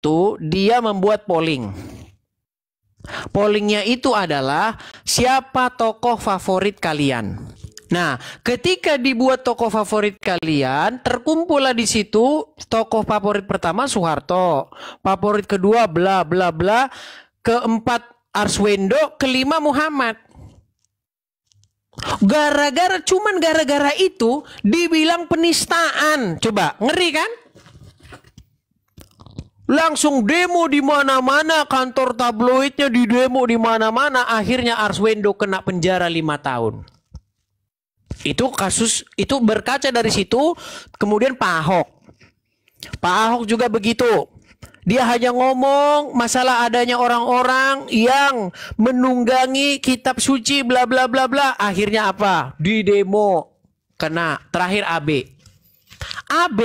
itu dia membuat polling. Pollingnya itu adalah siapa tokoh favorit kalian. Nah, ketika dibuat tokoh favorit kalian, terkumpullah di situ tokoh favorit pertama Soeharto, favorit kedua bla bla bla, keempat Arswendo, kelima Muhammad. Cuman gara-gara itu dibilang penistaan. Coba, ngeri kan? Langsung demo di mana-mana, kantor tabloidnya di demo di mana-mana, akhirnya Arswendo kena penjara 5 tahun. Itu kasus, itu berkaca dari situ. Kemudian Pak Ahok. Pak Ahok juga begitu. Dia hanya ngomong masalah adanya orang-orang yang menunggangi kitab suci bla bla bla bla. Akhirnya apa? Di demo kena. Terakhir AB. AB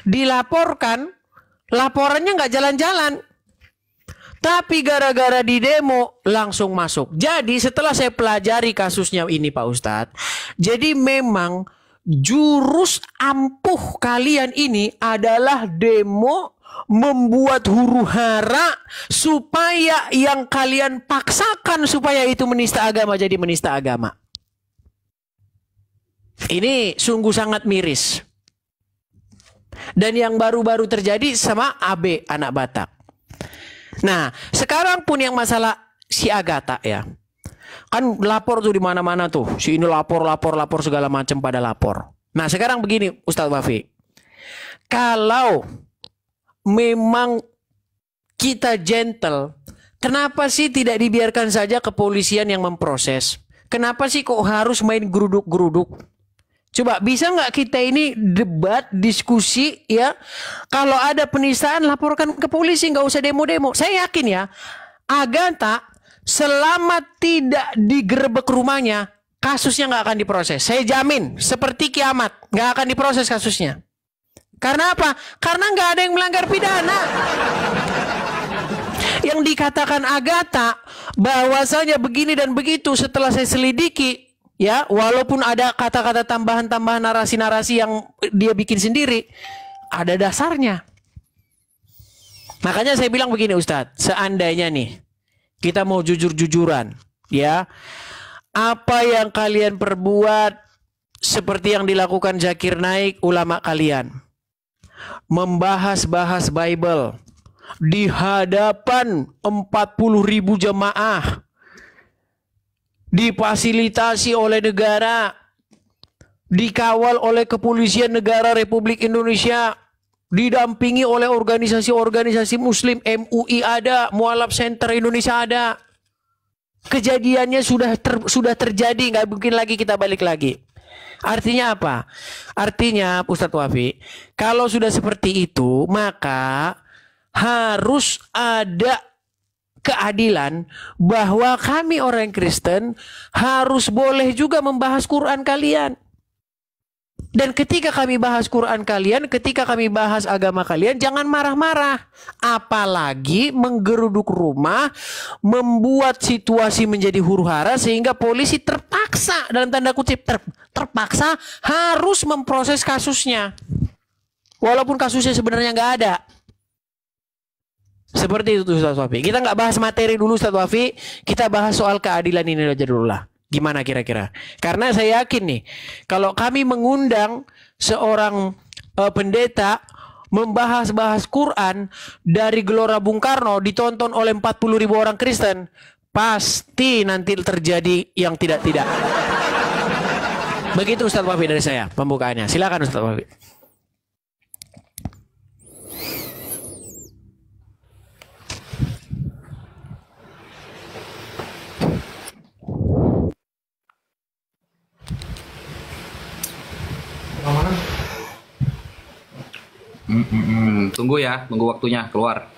dilaporkan, laporannya nggak jalan-jalan. Tapi gara-gara di demo langsung masuk. Jadi setelah saya pelajari kasusnya ini Pak Ustadz, jadi memang jurus ampuh kalian ini adalah demo, membuat huru-hara supaya yang kalian paksakan supaya itu menista agama jadi menista agama. Ini sungguh sangat miris. Dan yang baru-baru terjadi sama AB anak Batak. Nah, sekarang pun yang masalah si Agatha ya. Kan lapor tuh di mana-mana tuh. Si ini lapor segala macam pada lapor. Nah, sekarang begini Ustadz Wafi. Kalau memang kita gentle, kenapa sih tidak dibiarkan saja kepolisian yang memproses? Kenapa sih kok harus main geruduk-geruduk? Coba bisa nggak kita ini debat, diskusi ya? Kalau ada penistaan laporkan ke polisi, nggak usah demo-demo. Saya yakin ya, Agatha selama tidak digerebek rumahnya, kasusnya nggak akan diproses. Saya jamin, seperti kiamat, nggak akan diproses kasusnya. Karena apa? Karena nggak ada yang melanggar pidana. Yang dikatakan Agatha bahwasanya begini dan begitu setelah saya selidiki, ya, walaupun ada kata-kata tambahan-tambahan narasi-narasi yang dia bikin sendiri, ada dasarnya. Makanya saya bilang begini Ustadz, seandainya nih kita mau jujur-jujuran, ya, apa yang kalian perbuat seperti yang dilakukan Zakir Naik, ulama kalian, membahas-bahas Bible di hadapan 40.000 jemaah, difasilitasi oleh negara, dikawal oleh kepolisian negara Republik Indonesia, didampingi oleh organisasi-organisasi muslim, MUI ada, Mualaf Center Indonesia ada. Kejadiannya sudah terjadi, nggak mungkin lagi kita balik lagi. Artinya apa? Artinya Ustadz Wafi, kalau sudah seperti itu, maka harus ada keadilan bahwa kami orang Kristen harus boleh juga membahas Quran kalian. Dan ketika kami bahas Quran kalian, ketika kami bahas agama kalian, jangan marah-marah. Apalagi menggeruduk rumah, membuat situasi menjadi huru-hara sehingga polisi terpaksa, dalam tanda kutip terpaksa harus memproses kasusnya. Walaupun kasusnya sebenarnya nggak ada. Seperti itu Ustadz Wafi. Kita nggak bahas materi dulu Ustadz Wafi, kita bahas soal keadilan ini aja dulu lah. Gimana kira-kira? Karena saya yakin nih, kalau kami mengundang seorang pendeta membahas-bahas Quran dari Gelora Bung Karno ditonton oleh 40.000 orang Kristen, pasti nanti terjadi yang tidak-tidak. Begitu Ustadz Wafi dari saya pembukaannya. Silakan Ustadz Wafi. Tunggu ya, tunggu waktunya keluar.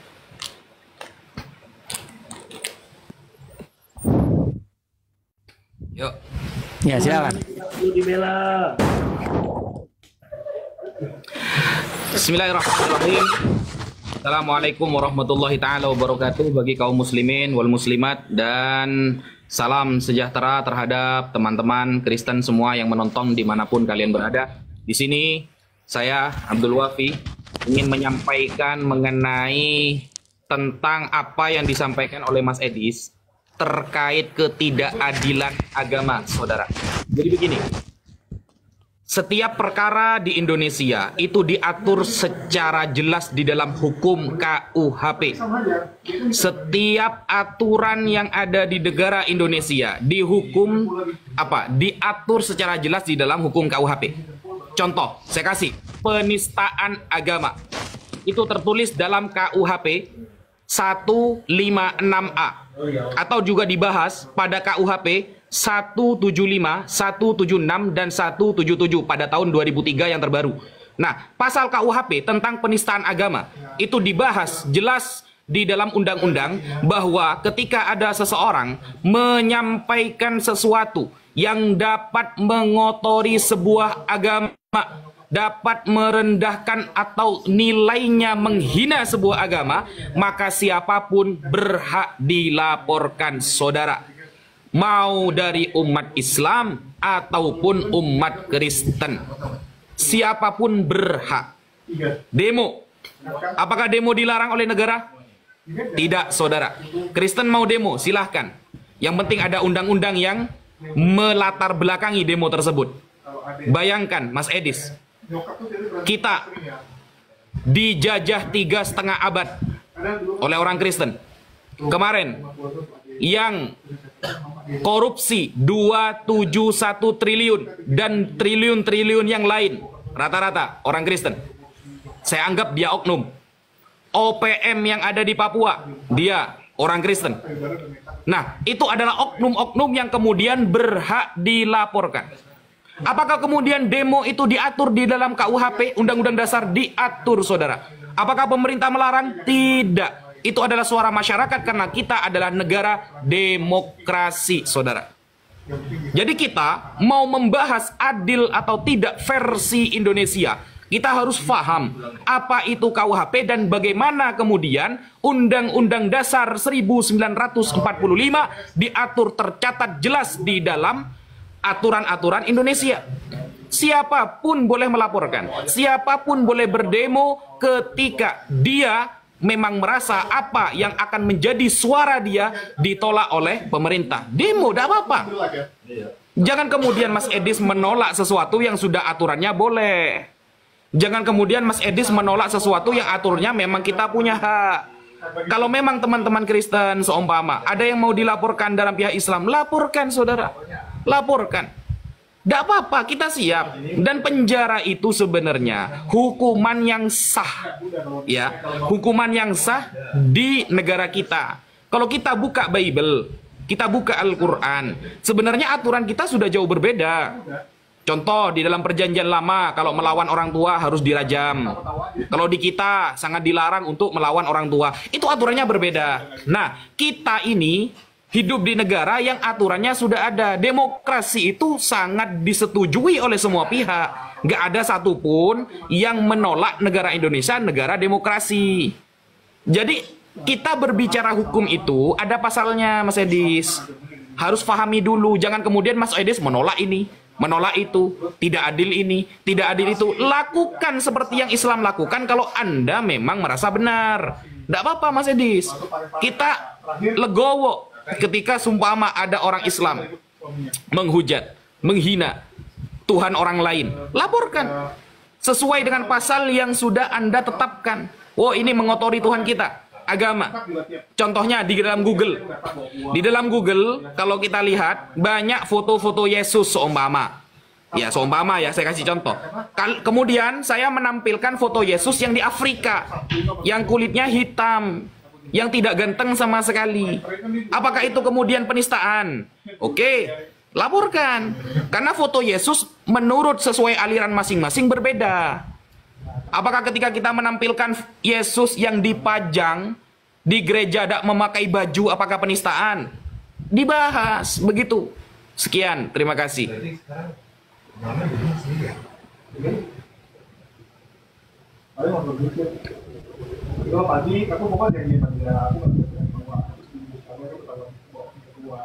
Yuk. Ya, silakan. Bismillahirrahmanirrahim. Assalamualaikum warahmatullahi taala wabarakatuh bagi kaum muslimin wal muslimat, dan salam sejahtera terhadap teman-teman Kristen semua yang menonton dimanapun kalian berada. Di sini saya Abdul Wafi ingin menyampaikan mengenai tentang apa yang disampaikan oleh Mas Edis terkait ketidakadilan agama, saudara. Jadi begini, setiap perkara di Indonesia itu diatur secara jelas di dalam hukum KUHP. Setiap aturan yang ada di negara Indonesia diatur secara jelas di dalam hukum KUHP. Contoh, saya kasih penistaan agama. Itu tertulis dalam KUHP 156A atau juga dibahas pada KUHP 175, 176 dan 177 pada tahun 2003 yang terbaru. Nah, pasal KUHP tentang penistaan agama itu dibahas jelas di dalam undang-undang bahwa ketika ada seseorang menyampaikan sesuatu yang dapat mengotori sebuah agama, dapat merendahkan atau nilainya menghina sebuah agama, maka siapapun berhak dilaporkan, saudara. Mau dari umat Islam ataupun umat Kristen. Siapapun berhak. Demo. Apakah demo dilarang oleh negara? Tidak, saudara. Kristen mau demo, silahkan. Yang penting ada undang-undang yang melatar belakangi demo tersebut. Bayangkan, Mas Edis, kita dijajah 3,5 abad oleh orang Kristen. Kemarin yang korupsi 271 triliun dan triliun-triliun yang lain, rata-rata orang Kristen. Saya anggap dia oknum. OPM yang ada di Papua, dia orang Kristen. Nah, itu adalah oknum-oknum yang kemudian berhak dilaporkan. Apakah kemudian demo itu diatur di dalam KUHP, Undang-Undang Dasar diatur, saudara? Apakah pemerintah melarang? Tidak. Itu adalah suara masyarakat karena kita adalah negara demokrasi, saudara. Jadi kita mau membahas adil atau tidak versi Indonesia, kita harus paham apa itu KUHP dan bagaimana kemudian Undang-Undang Dasar 1945 diatur tercatat jelas di dalam aturan-aturan Indonesia. Siapapun boleh melaporkan, siapapun boleh berdemo ketika dia memang merasa apa yang akan menjadi suara dia ditolak oleh pemerintah. Demo, tidak apa-apa. Jangan kemudian Mas Edis menolak sesuatu yang sudah aturannya boleh. Jangan kemudian Mas Edis menolak sesuatu yang aturnya memang kita punya hak. Kalau memang teman-teman Kristen seumpama ada yang mau dilaporkan dalam pihak Islam, laporkan, saudara. Laporkan. Tidak apa-apa, kita siap. Dan penjara itu sebenarnya hukuman yang sah. Ya, hukuman yang sah di negara kita. Kalau kita buka Bible, kita buka Al-Quran, sebenarnya aturan kita sudah jauh berbeda. Contoh, di dalam perjanjian lama, kalau melawan orang tua harus dirajam. Kalau di kita, sangat dilarang untuk melawan orang tua. Itu aturannya berbeda. Nah, kita ini hidup di negara yang aturannya sudah ada. Demokrasi itu sangat disetujui oleh semua pihak. Nggak ada satupun yang menolak negara Indonesia negara demokrasi. Jadi, kita berbicara hukum itu, ada pasalnya, Mas Edis. Harus pahami dulu. Jangan kemudian Mas Edis menolak ini, menolak itu, tidak adil ini, tidak adil itu. Lakukan seperti yang Islam lakukan kalau Anda memang merasa benar. Tidak apa-apa, Mas Edis. Kita legowo ketika sumpama ada orang Islam menghujat, menghina Tuhan orang lain. Laporkan sesuai dengan pasal yang sudah Anda tetapkan. Oh, ini mengotori Tuhan kita, agama. Contohnya di dalam Google. Di dalam Google, kalau kita lihat, banyak foto-foto Yesus seumpama. Ya, seumpama ya, saya kasih contoh. Kemudian saya menampilkan foto Yesus yang di Afrika, yang kulitnya hitam, yang tidak ganteng sama sekali. Apakah itu kemudian penistaan? Oke, laporkan. Karena foto Yesus menurut sesuai aliran masing-masing berbeda. Apakah ketika kita menampilkan Yesus yang dipajang di gereja tidak memakai baju, apakah penistaan? Dibahas begitu. Sekian, terima kasih. Kalau pagi aku pokoknya janji pada aku nggak bisa bawa aku bawa ketua.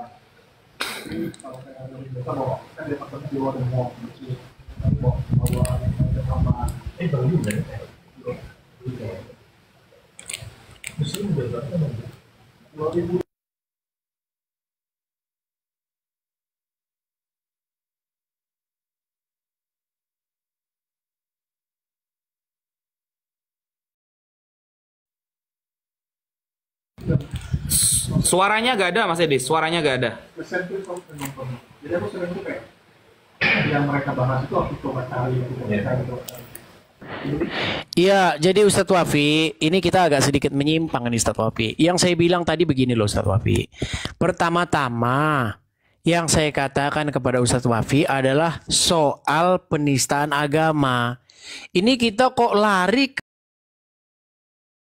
Kalau saya ada biasa bawa kan dia pakai di luar dan bawa bawa sama baru juga ya. Suaranya gak ada Mas Edi, suaranya gak ada. Jadi aku sering tuh kayak yang mereka bahas itu aku coba cari, Iya, jadi Ustadz Wafi, ini kita agak sedikit menyimpang nih Ustadz Wafi. Yang saya bilang tadi begini loh Ustadz Wafi. Pertama-tama, yang saya katakan kepada Ustadz Wafi adalah soal penistaan agama. Ini kita kok lari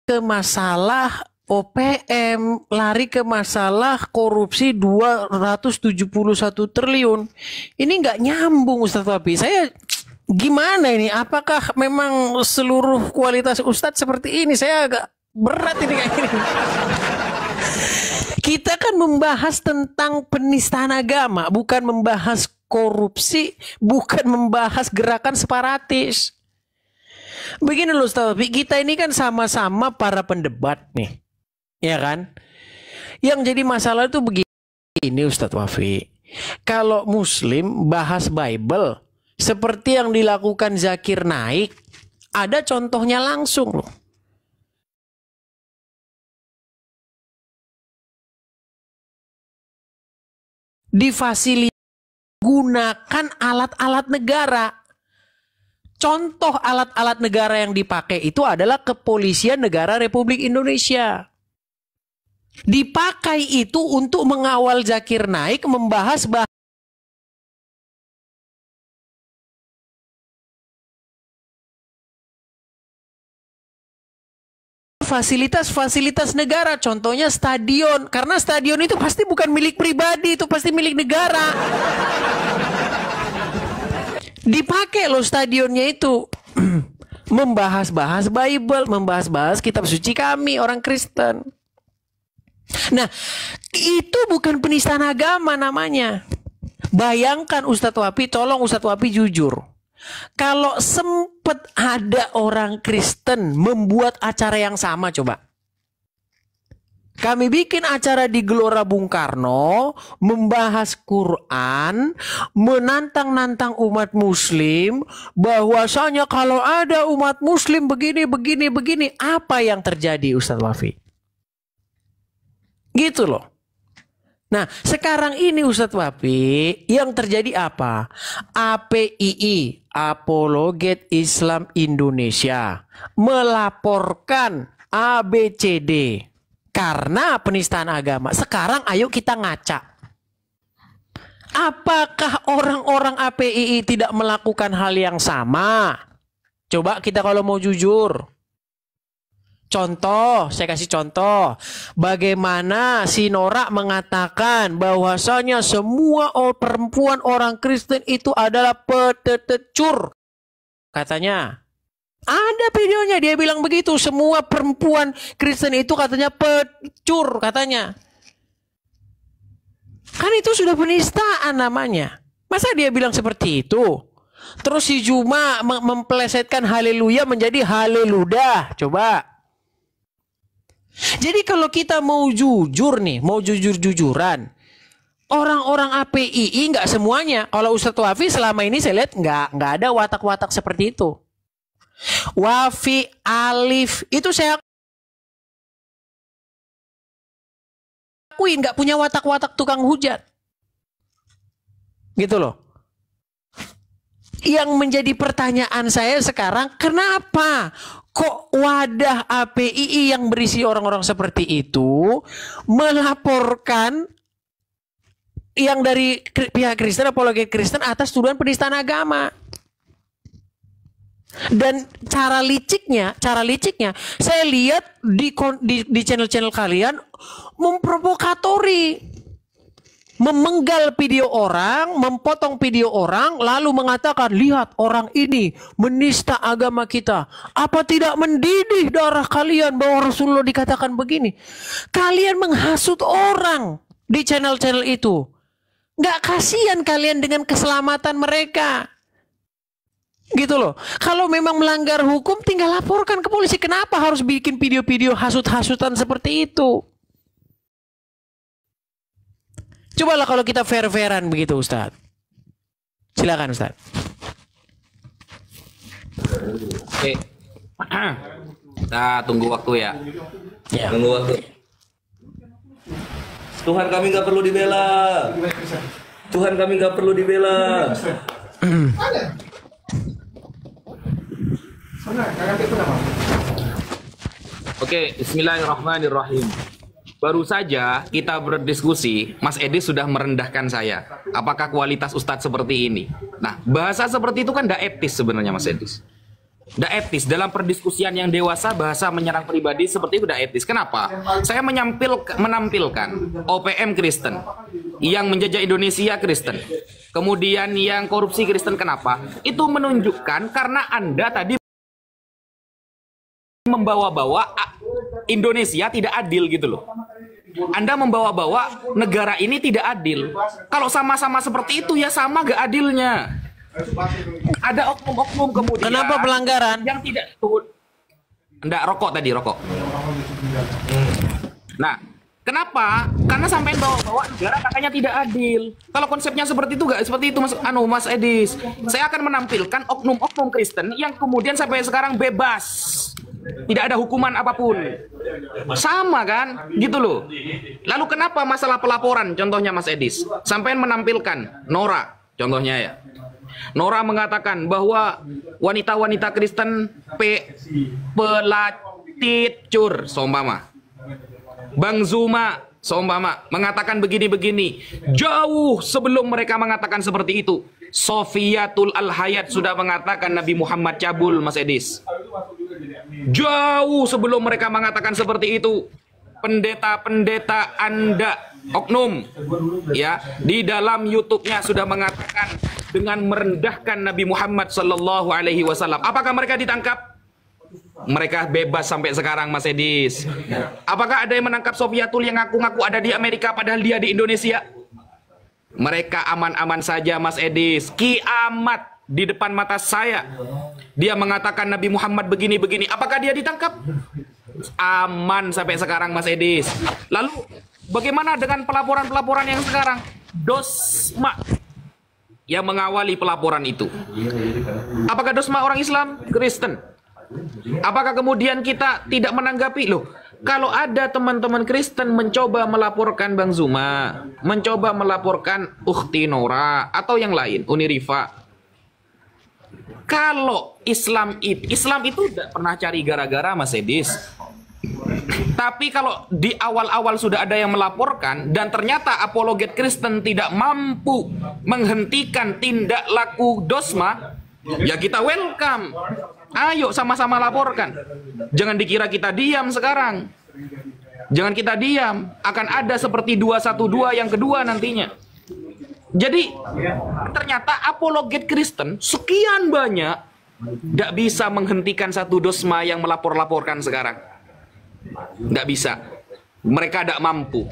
ke masalah OPM, lari ke masalah korupsi 271 triliun. Ini nggak nyambung Ustadz Wafi. Saya gimana ini? Apakah memang seluruh kualitas Ustadz seperti ini? Saya agak berat ini kayak gini. Kita kan membahas tentang penistaan agama, bukan membahas korupsi, bukan membahas gerakan separatis. Begini loh Ustadz Wafi, kita ini kan sama-sama para pendebat nih. Ya kan? Yang jadi masalah itu begini Ustadz Wafi. Kalau Muslim bahas Bible seperti yang dilakukan Zakir Naik, ada contohnya langsung loh. Difasilitasi gunakan alat-alat negara. Contoh alat-alat negara yang dipakai itu adalah Kepolisian Negara Republik Indonesia. Dipakai itu untuk mengawal Zakir Naik membahas fasilitas-fasilitas negara, contohnya stadion. Karena stadion itu pasti bukan milik pribadi, itu pasti milik negara. Dipakai loh stadionnya itu membahas-bahas Bible, membahas-bahas kitab suci kami orang Kristen. Nah, itu bukan penistaan agama namanya. Bayangkan Ustadz Wafi, tolong Ustadz Wafi jujur. Kalau sempat ada orang Kristen membuat acara yang sama, coba. Kami bikin acara di Gelora Bung Karno, membahas Quran, menantang-nantang umat Muslim, bahwasanya kalau ada umat Muslim begini, apa yang terjadi Ustadz Wafi? Gitu loh. Nah, sekarang ini Ustadz Wafi, yang terjadi apa? APII, Apologet Islam Indonesia, melaporkan ABCD karena penistaan agama. Sekarang ayo kita ngaca. Apakah orang-orang APII tidak melakukan hal yang sama? Coba kita kalau mau jujur. Contoh, saya kasih contoh. Bagaimana si Nora mengatakan bahwasanya semua perempuan orang Kristen itu adalah petecur. Katanya. Ada videonya, dia bilang begitu. Semua perempuan Kristen itu katanya pecur, katanya. Kan itu sudah penistaan namanya. Masa dia bilang seperti itu? Terus si Juma mempelesetkan haleluya menjadi haleludah. Coba. Jadi kalau kita mau jujur nih, mau jujur-jujuran, orang-orang APII nggak semuanya. Kalau Ustadz Wafi selama ini saya lihat nggak ada watak-watak seperti itu. Wafi, Alif, itu saya akuin nggak punya watak-watak tukang hujat. Gitu loh. Yang menjadi pertanyaan saya sekarang, kenapa kok wadah APII yang berisi orang-orang seperti itu melaporkan yang dari pihak Kristen, apologet Kristen atas tuduhan penistaan agama? Dan cara liciknya, saya lihat di channel-channel kalian memprovokatori, memenggal video orang, mempotong video orang, lalu mengatakan, lihat orang ini menista agama kita. Apa tidak mendidih darah kalian bahwa Rasulullah dikatakan begini? Kalian menghasut orang di channel-channel itu. Nggak kasihan kalian dengan keselamatan mereka. Gitu loh. Kalau memang melanggar hukum tinggal laporkan ke polisi. Kenapa harus bikin video-video hasut-hasutan seperti itu? Cobalah kalau kita fair-fairan begitu, Ustaz. Silakan, Ustaz. Oke. Nah, tunggu waktu ya. Ya. Tunggu waktu. Tuhan kami nggak perlu dibela. Tuhan kami nggak perlu dibela. Oke, bismillahirrahmanirrahim. Baru saja kita berdiskusi, Mas Edi sudah merendahkan saya. Apakah kualitas Ustadz seperti ini? Nah, bahasa seperti itu kan tidak etis sebenarnya, Mas Edi. Tidak etis. Dalam perdiskusian yang dewasa, bahasa menyerang pribadi seperti itu tidak etis. Kenapa? Saya menampilkan OPM Kristen, yang menjajah Indonesia Kristen, kemudian yang korupsi Kristen. Kenapa? Itu menunjukkan karena Anda tadi membawa-bawa Indonesia tidak adil gitu loh. Anda membawa-bawa negara ini tidak adil. Kalau sama-sama seperti itu ya sama gak adilnya. Ada oknum-oknum kemudian. Kenapa pelanggaran? Yang tidak enggak rokok tadi, rokok. Nah, kenapa? Karena sampai bawa-bawa negara katanya tidak adil. Kalau konsepnya seperti itu gak seperti itu, Mas Edis. Saya akan menampilkan oknum-oknum Kristen yang kemudian sampai sekarang bebas. Tidak ada hukuman apapun. Sama kan? Gitu loh. Lalu kenapa masalah pelaporan? Contohnya Mas Edis. Sampai menampilkan Nora. Contohnya ya. Nora mengatakan bahwa wanita-wanita Kristen pelacur, seumpama. Bang Zuma, seumpama, mengatakan begini-begini. Jauh sebelum mereka mengatakan seperti itu, Sofiatul Al-Hayat sudah mengatakan Nabi Muhammad cabul, Mas Edis. Jauh sebelum mereka mengatakan seperti itu, pendeta-pendeta Anda, oknum, ya, di dalam YouTube-nya sudah mengatakan dengan merendahkan Nabi Muhammad Sallallahu Alaihi Wasallam. Apakah mereka ditangkap? Mereka bebas sampai sekarang, Mas Edis. Apakah ada yang menangkap Sofiatul yang ngaku-ngaku ada di Amerika padahal dia di Indonesia? Mereka aman-aman saja, Mas Edis. Kiamat di depan mata saya. Dia mengatakan Nabi Muhammad begini-begini. Apakah dia ditangkap? Aman sampai sekarang, Mas Edis. Lalu bagaimana dengan pelaporan-pelaporan yang sekarang? Dosma yang mengawali pelaporan itu. Apakah Dosma orang Islam? Kristen. Apakah kemudian kita tidak menanggapi? Loh, kalau ada teman-teman Kristen mencoba melaporkan Bang Zuma, mencoba melaporkan Ukhti Nora atau yang lain, Unirifa. Kalau Islam itu tidak pernah cari gara-gara, Mas Edis. Tapi kalau di awal-awal sudah ada yang melaporkan dan ternyata apologet Kristen tidak mampu menghentikan tindak laku Dosma, ya kita welcome. Ayo sama-sama laporkan. Jangan dikira kita diam sekarang. Jangan kita diam. Akan ada seperti 212 yang kedua nantinya. Jadi ternyata apologet Kristen sekian banyak tidak bisa menghentikan satu Dosma yang melapor-laporkan sekarang. Tidak bisa. Mereka tidak mampu.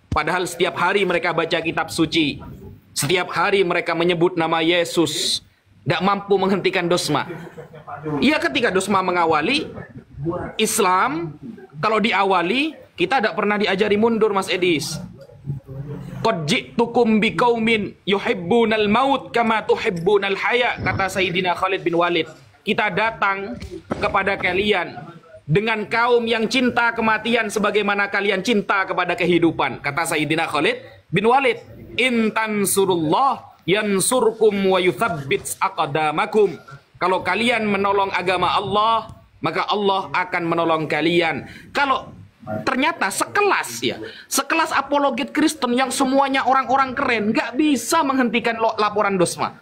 Padahal setiap hari mereka baca kitab suci. Setiap hari mereka menyebut nama Yesus. Tidak mampu menghentikan Dosma. Iya, ketika Dosma mengawali Islam, kalau diawali kita tidak pernah diajari mundur, Mas Edis. Qad ji'tukum biqaumin yuhibbunal maut kama tuhibbunal haya, kata Sayyidina Khalid bin Walid. Kita datang kepada kalian dengan kaum yang cinta kematian sebagaimana kalian cinta kepada kehidupan, kata Sayyidina Khalid bin Walid. In tansurullah yansurkum wa yuthabbit aqdamakum. Kalau kalian menolong agama Allah, maka Allah akan menolong kalian. Kalau ternyata sekelas apologet Kristen yang semuanya orang-orang keren, nggak bisa menghentikan laporan Dosma.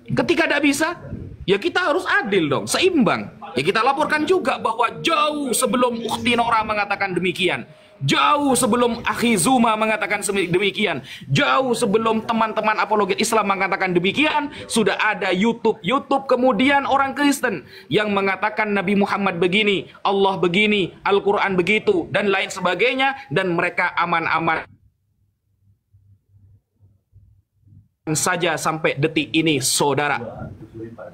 Ketika tidak bisa, ya kita harus adil dong, seimbang. Ya kita laporkan juga bahwa jauh sebelum Ukhti Nora mengatakan demikian, jauh sebelum Akhi Zuma mengatakan demikian, jauh sebelum teman-teman apologet Islam mengatakan demikian, sudah ada YouTube kemudian orang Kristen yang mengatakan Nabi Muhammad begini, Allah begini, Al-Quran begitu, dan lain sebagainya, dan mereka aman-aman. saja sampai detik ini, saudara.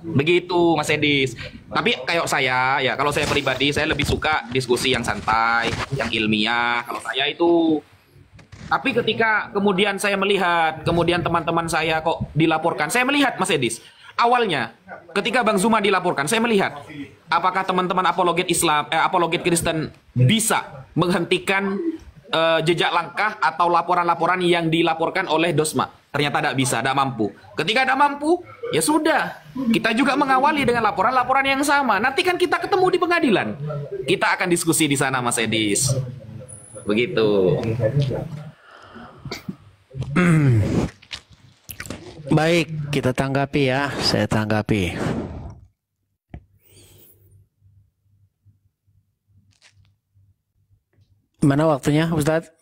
Begitu, Mas Edis. Tapi kayak saya, ya kalau saya pribadi, saya lebih suka diskusi yang santai, yang ilmiah. Kalau saya itu. Tapi ketika kemudian saya melihat, kemudian teman-teman saya kok dilaporkan, saya melihat, Mas Edis. Awalnya, ketika Bang Zuma dilaporkan, saya melihat apakah teman-teman apologet Islam, apologet Kristen bisa menghentikan jejak langkah atau laporan-laporan yang dilaporkan oleh Dosma. Ternyata tidak bisa, tidak mampu. Ketika tidak mampu, ya sudah. Kita juga mengawali dengan laporan-laporan yang sama. Nanti kan kita ketemu di pengadilan. Kita akan diskusi di sana, Mas Edis. Begitu. Baik, kita tanggapi ya. Saya tanggapi. Mana waktunya, Ustadz?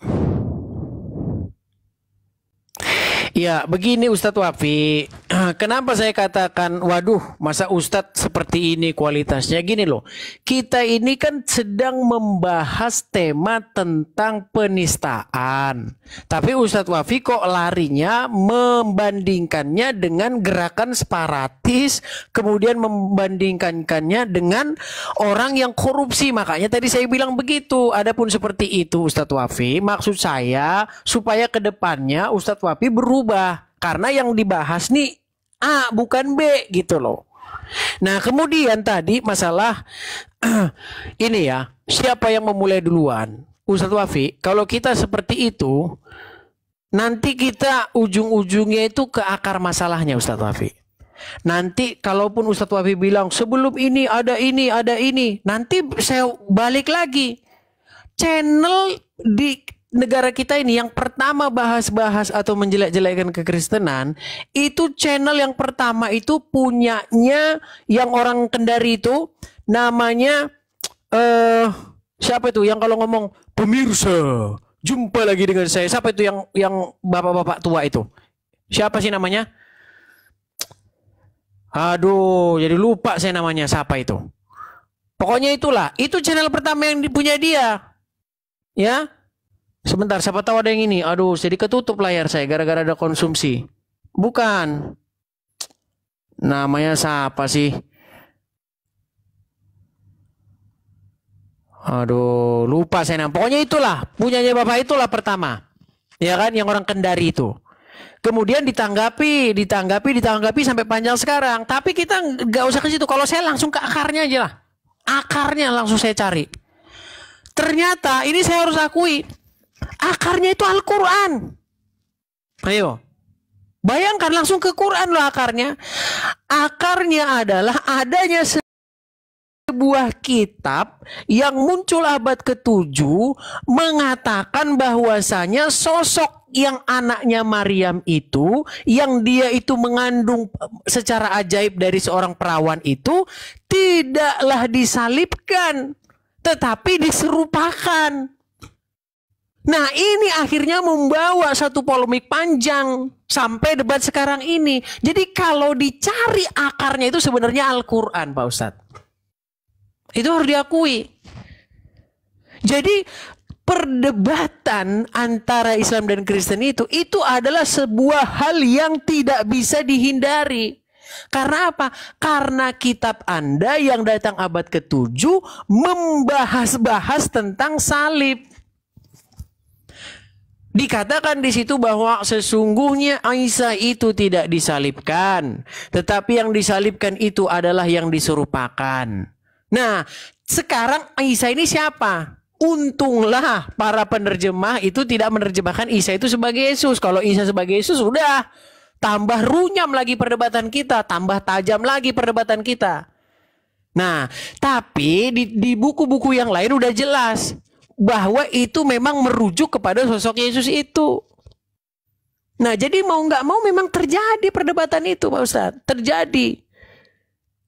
Ya, begini Ustadz Wafi. Kenapa saya katakan, waduh, masa Ustadz seperti ini kualitasnya? Gini loh, kita ini kan sedang membahas tema tentang penistaan. Tapi Ustadz Wafi kok larinya membandingkannya dengan gerakan separatis, kemudian membandingkannya dengan orang yang korupsi. Makanya tadi saya bilang begitu. Adapun seperti itu Ustadz Wafi, maksud saya supaya ke depannya Ustadz Wafi berubah. Karena yang dibahas nih A bukan B gitu loh. Nah kemudian tadi masalah ini ya, siapa yang memulai duluan? Ustadz Wafi, kalau kita seperti itu nanti kita ujung-ujungnya itu ke akar masalahnya Ustadz Wafi. Nanti kalaupun Ustadz Wafi bilang sebelum ini, ada ini, nanti saya balik lagi. Channel di negara kita ini yang pertama bahas-bahas atau menjelek-jelekkan kekristenan, itu channel yang pertama itu punyanya yang orang Kendari itu namanya siapa itu yang kalau ngomong pemirsa jumpa lagi dengan saya, siapa itu yang bapak-bapak tua itu, siapa sih namanya? Aduh, jadi lupa saya namanya, siapa itu. Pokoknya itulah, itu channel pertama yang dipunya dia. Ya. Sebentar, siapa tahu ada yang ini. Aduh, jadi ketutup layar saya gara-gara ada konsumsi. Bukan. Namanya siapa sih? Aduh, lupa saya nama. Pokoknya itulah, punyanya bapak itulah pertama. Ya kan, yang orang Kendari itu. Kemudian ditanggapi sampai panjang sekarang. Tapi kita nggak usah ke situ. Kalau saya langsung ke akarnya aja lah. Akarnya langsung saya cari. Ternyata ini saya harus akui. Akarnya itu Al-Quran. Ayo. Bayangkan langsung ke Quran loh akarnya. Akarnya adalah adanya sebuah kitab yang muncul abad ke-7 mengatakan bahwasanya sosok yang anaknya Maryam itu, yang dia itu mengandung secara ajaib dari seorang perawan itu, tidaklah disalibkan, tetapi diserupakan. Nah ini akhirnya membawa satu polemik panjang sampai debat sekarang ini. Jadi kalau dicari akarnya itu sebenarnya Al-Quran Pak Ustadz. Itu harus diakui. Jadi perdebatan antara Islam dan Kristen itu adalah sebuah hal yang tidak bisa dihindari. Karena apa? Karena kitab Anda yang datang abad ke-7 membahas-bahas tentang salib. Dikatakan di situ bahwa sesungguhnya Isa itu tidak disalibkan, tetapi yang disalibkan itu adalah yang diserupakan. Nah, sekarang Isa ini siapa? Untunglah para penerjemah itu tidak menerjemahkan Isa itu sebagai Yesus. Kalau Isa sebagai Yesus sudah tambah runyam lagi perdebatan kita, tambah tajam lagi perdebatan kita. Nah, tapi di buku-buku yang lain udah jelas bahwa itu memang merujuk kepada sosok Yesus itu. Nah, jadi mau nggak mau memang terjadi perdebatan itu, Pak Ustadz. Terjadi.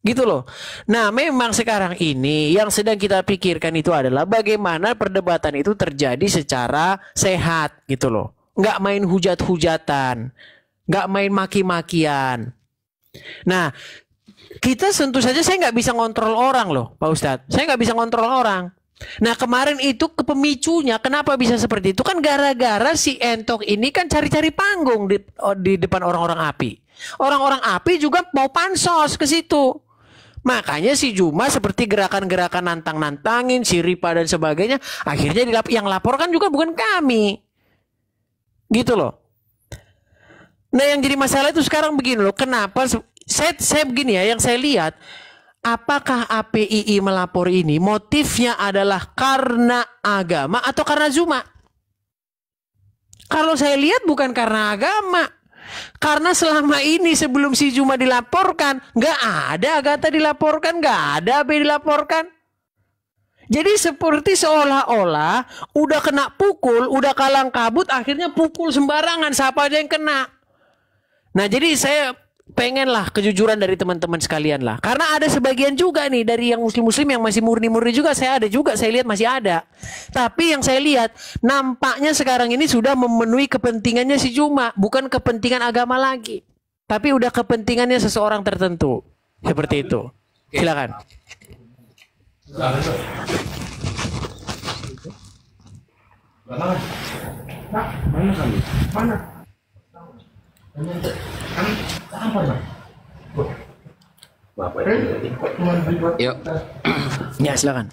Gitu loh. Nah, memang sekarang ini yang sedang kita pikirkan itu adalah bagaimana perdebatan itu terjadi secara sehat, gitu loh. Nggak main hujat-hujatan. Nggak main maki-makian. Nah, kita tentu saja saya nggak bisa ngontrol orang loh, Pak Ustadz. Saya nggak bisa ngontrol orang. Nah kemarin itu pemicunya kenapa bisa seperti itu kan gara-gara si Entok ini kan cari-cari panggung di depan orang-orang API. Orang-orang API juga mau pansos ke situ. Makanya si Juma seperti gerakan-gerakan nantang-nantangin, si Ripa dan sebagainya. Akhirnya yang laporkan juga bukan kami. Gitu loh. Nah yang jadi masalah itu sekarang begini loh. Kenapa saya begini ya, yang saya lihat. Apakah APII melapor ini motifnya adalah karena agama atau karena Zuma? Kalau saya lihat bukan karena agama. Karena selama ini sebelum si Zuma dilaporkan, nggak ada Agatha dilaporkan, nggak ada AB dilaporkan. Jadi seperti seolah-olah udah kena pukul, udah kalang kabut, akhirnya pukul sembarangan, siapa aja yang kena. Nah jadi saya pengenlah kejujuran dari teman-teman sekalian lah. Karena ada sebagian juga nih dari yang muslim-muslim yang masih murni-murni juga saya lihat masih ada. Tapi yang saya lihat nampaknya sekarang ini sudah memenuhi kepentingannya si Juma, bukan kepentingan agama lagi. Tapi udah kepentingannya seseorang tertentu. Seperti itu. Silakan. Mana? Yuk. Ya silakan.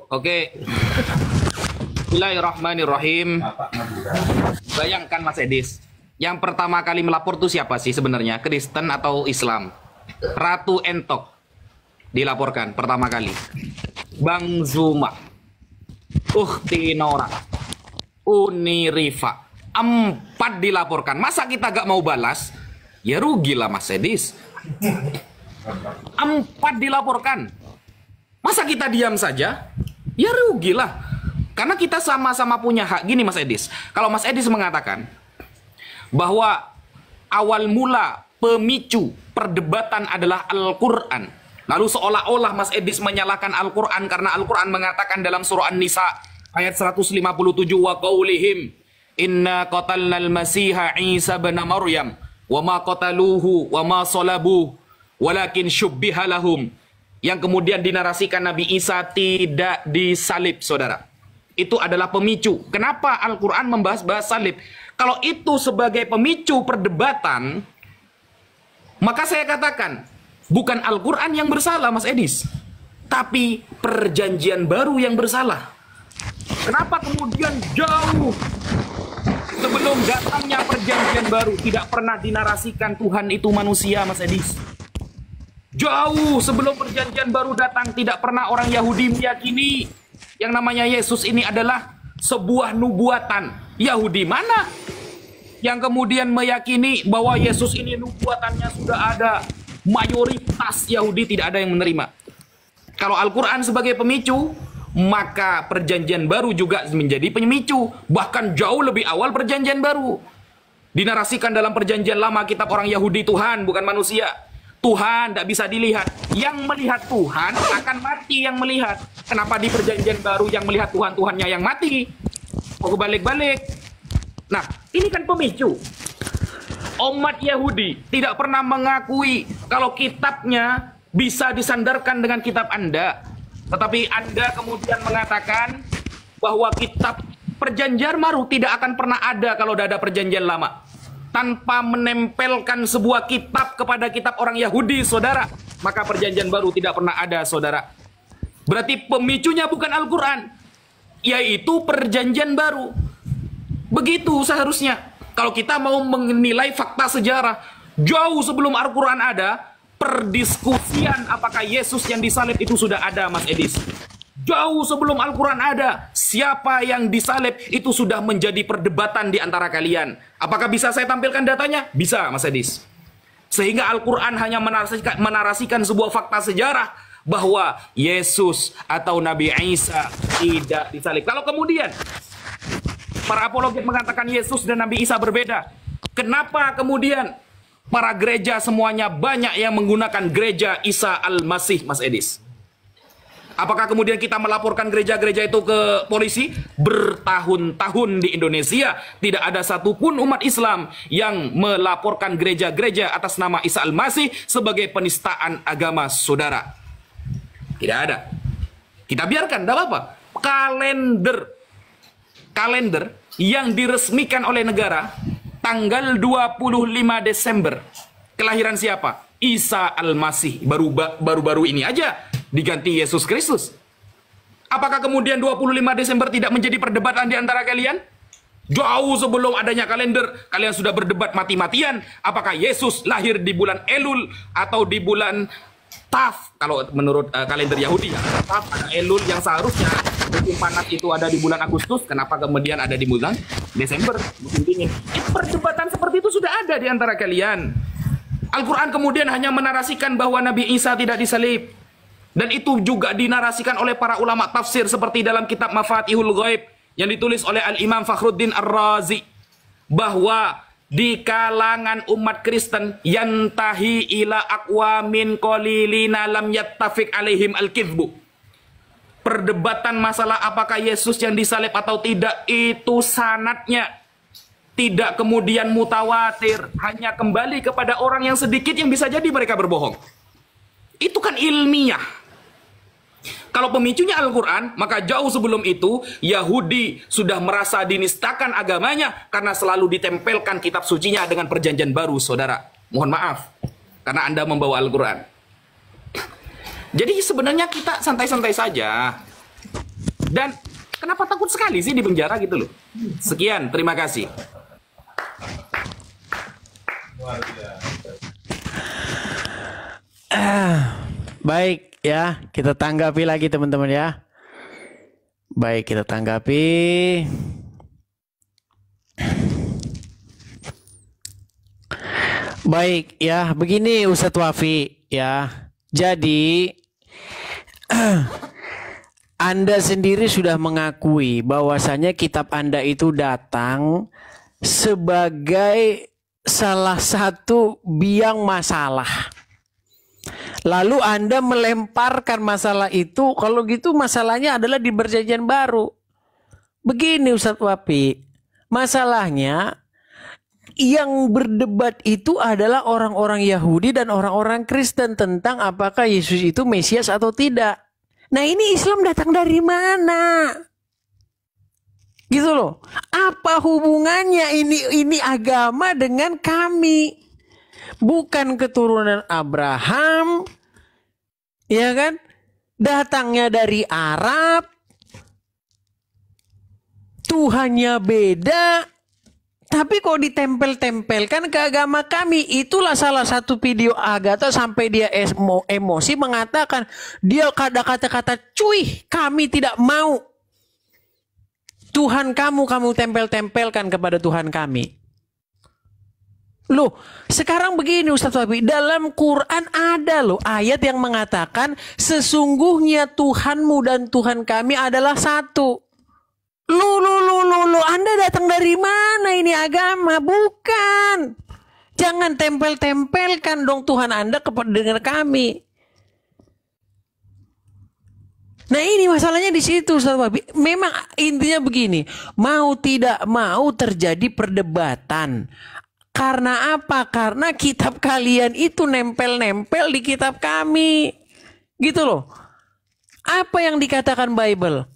Oke. Bismillahirrahmanirrahim. Bayangkan Mas Edis, yang pertama kali melapor tuh siapa sih sebenarnya? Kristen atau Islam? Ratu Entok dilaporkan pertama kali. Bang Zuma, Ukhti Nora, Uni Rifa. 4 dilaporkan. Masa kita gak mau balas? Ya rugilah Mas Edis. 4 dilaporkan. Masa kita diam saja? Ya rugilah. Karena kita sama-sama punya hak. Gini Mas Edis, kalau Mas Edis mengatakan bahwa awal mula pemicu perdebatan adalah Al-Quran, lalu seolah-olah Mas Edis menyalahkan Al-Quran karena Al-Quran mengatakan dalam surah An-Nisa ayat 157, wa qaulihim inna qatalnal masiha Isa bin Maryam wa ma qataluhu wa ma salabuhu walakin syubbiha lahum, yang kemudian dinarasikan Nabi Isa tidak disalib, saudara. Itu adalah pemicu. Kenapa Al-Quran membahas-bahas salib? Kalau itu sebagai pemicu perdebatan, maka saya katakan bukan Al-Quran yang bersalah Mas Edis, tapi perjanjian baru yang bersalah. Kenapa kemudian jauh sebelum datangnya perjanjian baru tidak pernah dinarasikan Tuhan itu manusia, Mas Edis? Jauh sebelum perjanjian baru datang tidak pernah orang Yahudi meyakini yang namanya Yesus ini adalah sebuah nubuatan. Yahudi mana yang kemudian meyakini bahwa Yesus ini nubuatannya sudah ada? Mayoritas Yahudi tidak ada yang menerima. Kalau Al-Quran sebagai pemicu, maka perjanjian baru juga menjadi pemicu. Bahkan jauh lebih awal perjanjian baru. Dinarasikan dalam perjanjian lama kitab orang Yahudi Tuhan bukan manusia. Tuhan tidak bisa dilihat. Yang melihat Tuhan akan mati yang melihat. Kenapa di perjanjian baru yang melihat Tuhan, Tuhannya yang mati? Kok balik-balik? Nah, ini kan pemicu. Umat Yahudi tidak pernah mengakui kalau kitabnya bisa disandarkan dengan kitab Anda. Tetapi Anda kemudian mengatakan bahwa kitab perjanjian baru tidak akan pernah ada kalau tidak ada perjanjian lama. Tanpa menempelkan sebuah kitab kepada kitab orang Yahudi, saudara, maka perjanjian baru tidak pernah ada, saudara. Berarti pemicunya bukan Al-Quran, yaitu perjanjian baru. Begitu seharusnya. Kalau kita mau menilai fakta sejarah, jauh sebelum Al-Quran ada, perdiskusian apakah Yesus yang disalib itu sudah ada, Mas Edis. Jauh sebelum Al-Quran ada, siapa yang disalib itu sudah menjadi perdebatan di antara kalian. Apakah bisa saya tampilkan datanya? Bisa, Mas Edis. Sehingga Al-Quran hanya menarasikan sebuah fakta sejarah bahwa Yesus atau Nabi Isa tidak disalib. Kalau kemudian para apologet mengatakan Yesus dan Nabi Isa berbeda, kenapa kemudian para gereja semuanya banyak yang menggunakan gereja Isa Al-Masih, Mas Edis? Apakah kemudian kita melaporkan gereja-gereja itu ke polisi? Bertahun-tahun di Indonesia tidak ada satupun umat Islam yang melaporkan gereja-gereja atas nama Isa Al-Masih sebagai penistaan agama, saudara. Tidak ada. Kita biarkan, tidak apa-apa. Kalender yang diresmikan oleh negara tanggal 25 Desember. Kelahiran siapa? Isa Al-Masih. Baru-baru ini aja diganti Yesus Kristus. Apakah kemudian 25 Desember tidak menjadi perdebatan di antara kalian? Jauh sebelum adanya kalender, kalian sudah berdebat mati-matian. Apakah Yesus lahir di bulan Elul atau di bulan Taf? Kalau menurut kalender Yahudi, Taf, ada Elul yang seharusnya musim panas itu ada di bulan Agustus. Kenapa kemudian ada di bulan Desember, musim dingin? Perdebatan seperti itu sudah ada di antara kalian. Al-Quran kemudian hanya menarasikan bahwa Nabi Isa tidak disalib. Dan itu juga dinarasikan oleh para ulama tafsir seperti dalam kitab Mafatihul Ghaib yang ditulis oleh Al-Imam Fakhruddin Ar-Razi, bahwa di kalangan umat Kristen yantahi ila aqwamin qalilina lam yattafiq alaihim al-kidhbu. Perdebatan masalah apakah Yesus yang disalib atau tidak itu sanadnya tidak kemudian mutawatir, hanya kembali kepada orang yang sedikit yang bisa jadi mereka berbohong. Itu kan ilmiah. Kalau pemicunya Al-Quran, maka jauh sebelum itu Yahudi sudah merasa dinistakan agamanya karena selalu ditempelkan kitab sucinya dengan perjanjian baru, saudara. Mohon maaf, karena Anda membawa Al-Quran. Jadi sebenarnya kita santai-santai saja. Dan kenapa takut sekali sih di penjara gitu loh. Sekian, terima kasih. Baik ya, kita tanggapi lagi teman-teman ya. Baik, kita tanggapi. Baik ya, begini Ustadz Wafi ya. Jadi Anda sendiri sudah mengakui bahwasanya kitab Anda itu datang sebagai salah satu biang masalah. Lalu Anda melemparkan masalah itu, kalau gitu masalahnya adalah di perjanjian baru. Begini Ustadz Wafi, masalahnya yang berdebat itu adalah orang-orang Yahudi dan orang-orang Kristen tentang apakah Yesus itu Mesias atau tidak. Nah ini Islam datang dari mana? Gitu loh. Apa hubungannya ini agama dengan kami? Bukan keturunan Abraham, ya kan? Datangnya dari Arab, Tuhannya beda, tapi kok ditempel-tempelkan ke agama kami. Itulah salah satu video Agatha sampai dia emosi mengatakan, dia kata-kata cuy, kami tidak mau Tuhan kamu tempel-tempelkan kepada Tuhan kami. Loh, sekarang begini Ustadz Wabi, dalam Quran ada loh ayat yang mengatakan sesungguhnya Tuhanmu dan Tuhan kami adalah satu. Loh, Anda datang dari mana ini agama? Bukan. Jangan tempel-tempelkan dong Tuhan Anda kepada dengan kami. Nah ini masalahnya di situ Ustadz Wabi. Memang intinya begini, mau tidak mau terjadi perdebatan. Karena apa? Karena kitab kalian itu nempel-nempel di kitab kami. Gitu loh. Apa yang dikatakan Bible?